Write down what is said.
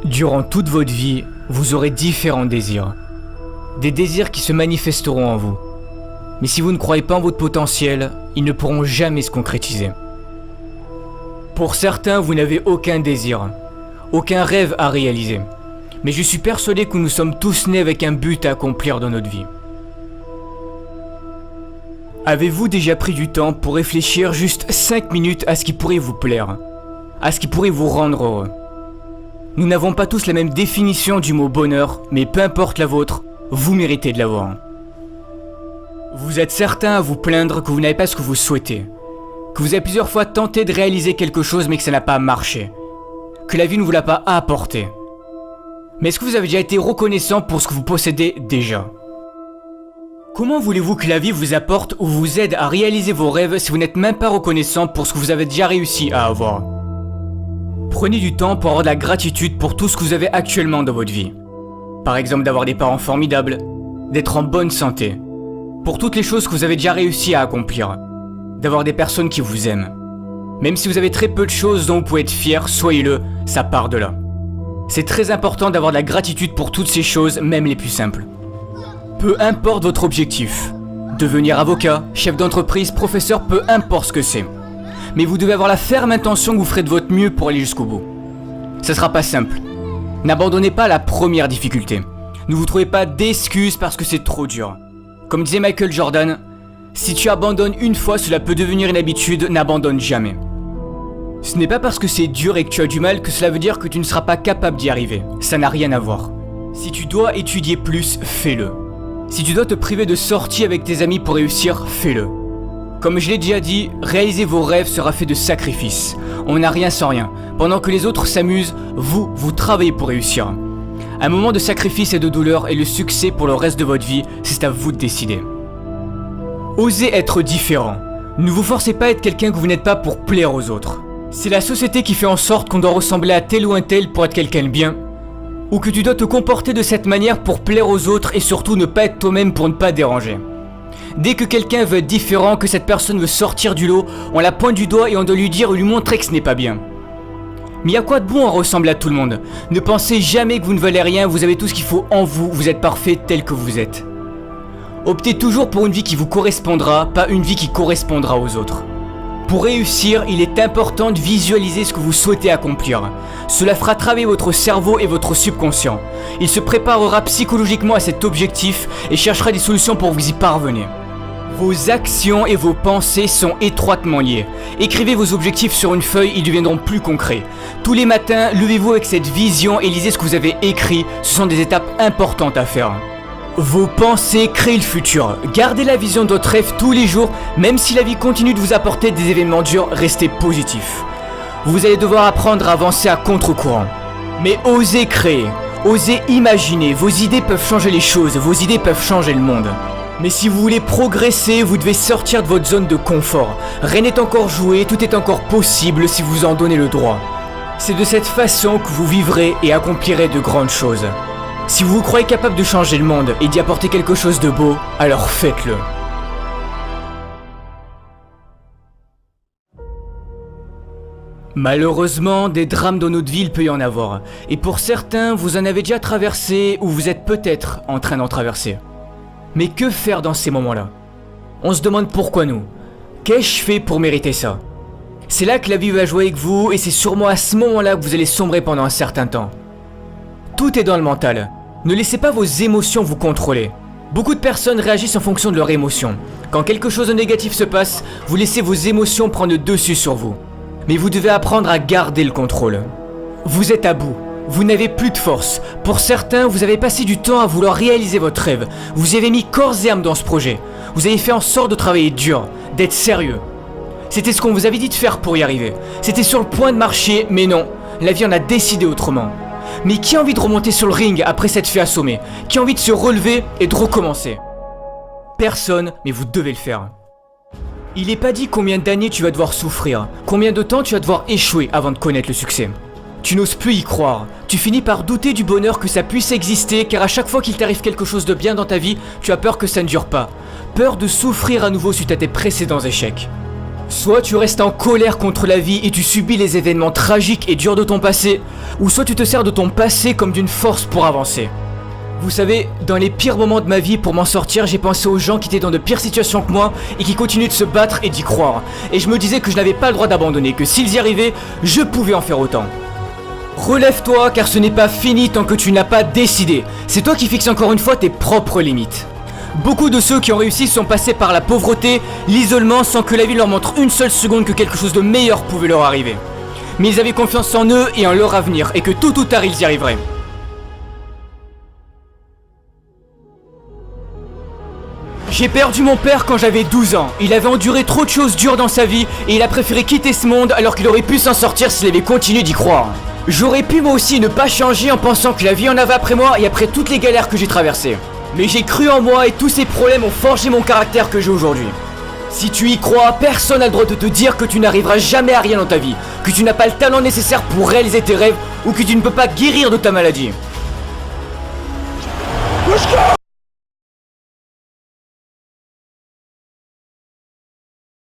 Durant toute votre vie, vous aurez différents désirs. Des désirs qui se manifesteront en vous. Mais si vous ne croyez pas en votre potentiel, ils ne pourront jamais se concrétiser. Pour certains, vous n'avez aucun désir, aucun rêve à réaliser. Mais je suis persuadé que nous sommes tous nés avec un but à accomplir dans notre vie. Avez-vous déjà pris du temps pour réfléchir juste 5 minutes à ce qui pourrait vous plaire, à ce qui pourrait vous rendre heureux? Nous n'avons pas tous la même définition du mot bonheur, mais peu importe la vôtre, vous méritez de l'avoir. Vous êtes certain à vous plaindre que vous n'avez pas ce que vous souhaitez, que vous avez plusieurs fois tenté de réaliser quelque chose mais que ça n'a pas marché, que la vie ne vous l'a pas apporté. Mais est-ce que vous avez déjà été reconnaissant pour ce que vous possédez déjà? Comment voulez-vous que la vie vous apporte ou vous aide à réaliser vos rêves si vous n'êtes même pas reconnaissant pour ce que vous avez déjà réussi à avoir? Prenez du temps pour avoir de la gratitude pour tout ce que vous avez actuellement dans votre vie. Par exemple d'avoir des parents formidables, d'être en bonne santé, pour toutes les choses que vous avez déjà réussi à accomplir, d'avoir des personnes qui vous aiment. Même si vous avez très peu de choses dont vous pouvez être fier, soyez-le, ça part de là. C'est très important d'avoir de la gratitude pour toutes ces choses, même les plus simples. Peu importe votre objectif, devenir avocat, chef d'entreprise, professeur, peu importe ce que c'est. Mais vous devez avoir la ferme intention que vous ferez de votre mieux pour aller jusqu'au bout. Ça sera pas simple. N'abandonnez pas la première difficulté. Ne vous trouvez pas d'excuses parce que c'est trop dur. Comme disait Michael Jordan, si tu abandonnes une fois, cela peut devenir une habitude, n'abandonne jamais. Ce n'est pas parce que c'est dur et que tu as du mal que cela veut dire que tu ne seras pas capable d'y arriver. Ça n'a rien à voir. Si tu dois étudier plus, fais-le. Si tu dois te priver de sorties avec tes amis pour réussir, fais-le. Comme je l'ai déjà dit, réaliser vos rêves sera fait de sacrifices. On n'a rien sans rien. Pendant que les autres s'amusent, vous travaillez pour réussir. Un moment de sacrifice et de douleur et le succès pour le reste de votre vie, c'est à vous de décider. Osez être différent. Ne vous forcez pas à être quelqu'un que vous n'êtes pas pour plaire aux autres. C'est la société qui fait en sorte qu'on doit ressembler à tel ou un tel pour être quelqu'un de bien, ou que tu dois te comporter de cette manière pour plaire aux autres et surtout ne pas être toi-même pour ne pas déranger. Dès que quelqu'un veut être différent, que cette personne veut sortir du lot, on la pointe du doigt et on doit lui dire ou lui montrer que ce n'est pas bien. Mais y a quoi de bon à ressembler à tout le monde? Ne pensez jamais que vous ne valez rien, vous avez tout ce qu'il faut en vous, vous êtes parfait tel que vous êtes. Optez toujours pour une vie qui vous correspondra, pas une vie qui correspondra aux autres. Pour réussir, il est important de visualiser ce que vous souhaitez accomplir. Cela fera travailler votre cerveau et votre subconscient. Il se préparera psychologiquement à cet objectif et cherchera des solutions pour vous y parvenir. Vos actions et vos pensées sont étroitement liées. Écrivez vos objectifs sur une feuille, ils deviendront plus concrets. Tous les matins, levez-vous avec cette vision et lisez ce que vous avez écrit. Ce sont des étapes importantes à faire. Vos pensées créent le futur. Gardez la vision de votre rêve tous les jours, même si la vie continue de vous apporter des événements durs, restez positif. Vous allez devoir apprendre à avancer à contre-courant. Mais osez créer, osez imaginer, vos idées peuvent changer les choses, vos idées peuvent changer le monde. Mais si vous voulez progresser, vous devez sortir de votre zone de confort. Rien n'est encore joué, tout est encore possible si vous en donnez le droit. C'est de cette façon que vous vivrez et accomplirez de grandes choses. Si vous vous croyez capable de changer le monde et d'y apporter quelque chose de beau, alors faites-le. Malheureusement, des drames dans notre vie, il peut y en avoir. Et pour certains, vous en avez déjà traversé ou vous êtes peut-être en train d'en traverser. Mais que faire dans ces moments-là? On se demande pourquoi nous. Qu'ai-je fait pour mériter ça? C'est là que la vie va jouer avec vous et c'est sûrement à ce moment-là que vous allez sombrer pendant un certain temps. Tout est dans le mental. Ne laissez pas vos émotions vous contrôler. Beaucoup de personnes réagissent en fonction de leurs émotions. Quand quelque chose de négatif se passe, vous laissez vos émotions prendre le dessus sur vous. Mais vous devez apprendre à garder le contrôle. Vous êtes à bout. Vous n'avez plus de force. Pour certains, vous avez passé du temps à vouloir réaliser votre rêve. Vous y avez mis corps et âme dans ce projet. Vous avez fait en sorte de travailler dur, d'être sérieux. C'était ce qu'on vous avait dit de faire pour y arriver. C'était sur le point de marcher, mais non. La vie en a décidé autrement. Mais qui a envie de remonter sur le ring après s'être fait assommer? Qui a envie de se relever et de recommencer? Personne, mais vous devez le faire. Il n'est pas dit combien d'années tu vas devoir souffrir, combien de temps tu vas devoir échouer avant de connaître le succès. Tu n'oses plus y croire, tu finis par douter du bonheur que ça puisse exister car à chaque fois qu'il t'arrive quelque chose de bien dans ta vie, tu as peur que ça ne dure pas. Peur de souffrir à nouveau suite à tes précédents échecs. Soit tu restes en colère contre la vie et tu subis les événements tragiques et durs de ton passé, ou soit tu te sers de ton passé comme d'une force pour avancer. Vous savez, dans les pires moments de ma vie, pour m'en sortir, j'ai pensé aux gens qui étaient dans de pires situations que moi et qui continuaient de se battre et d'y croire. Et je me disais que je n'avais pas le droit d'abandonner, que s'ils y arrivaient, je pouvais en faire autant. Relève-toi, car ce n'est pas fini tant que tu n'as pas décidé. C'est toi qui fixes encore une fois tes propres limites. Beaucoup de ceux qui ont réussi sont passés par la pauvreté, l'isolement, sans que la vie leur montre une seule seconde que quelque chose de meilleur pouvait leur arriver. Mais ils avaient confiance en eux et en leur avenir, et que tôt ou tard ils y arriveraient. J'ai perdu mon père quand j'avais 12 ans. Il avait enduré trop de choses dures dans sa vie et il a préféré quitter ce monde alors qu'il aurait pu s'en sortir s'il avait continué d'y croire. J'aurais pu moi aussi ne pas changer en pensant que la vie en avait après moi et après toutes les galères que j'ai traversées. Mais j'ai cru en moi et tous ces problèmes ont forgé mon caractère que j'ai aujourd'hui. Si tu y crois, personne n'a le droit de te dire que tu n'arriveras jamais à rien dans ta vie, que tu n'as pas le talent nécessaire pour réaliser tes rêves ou que tu ne peux pas guérir de ta maladie.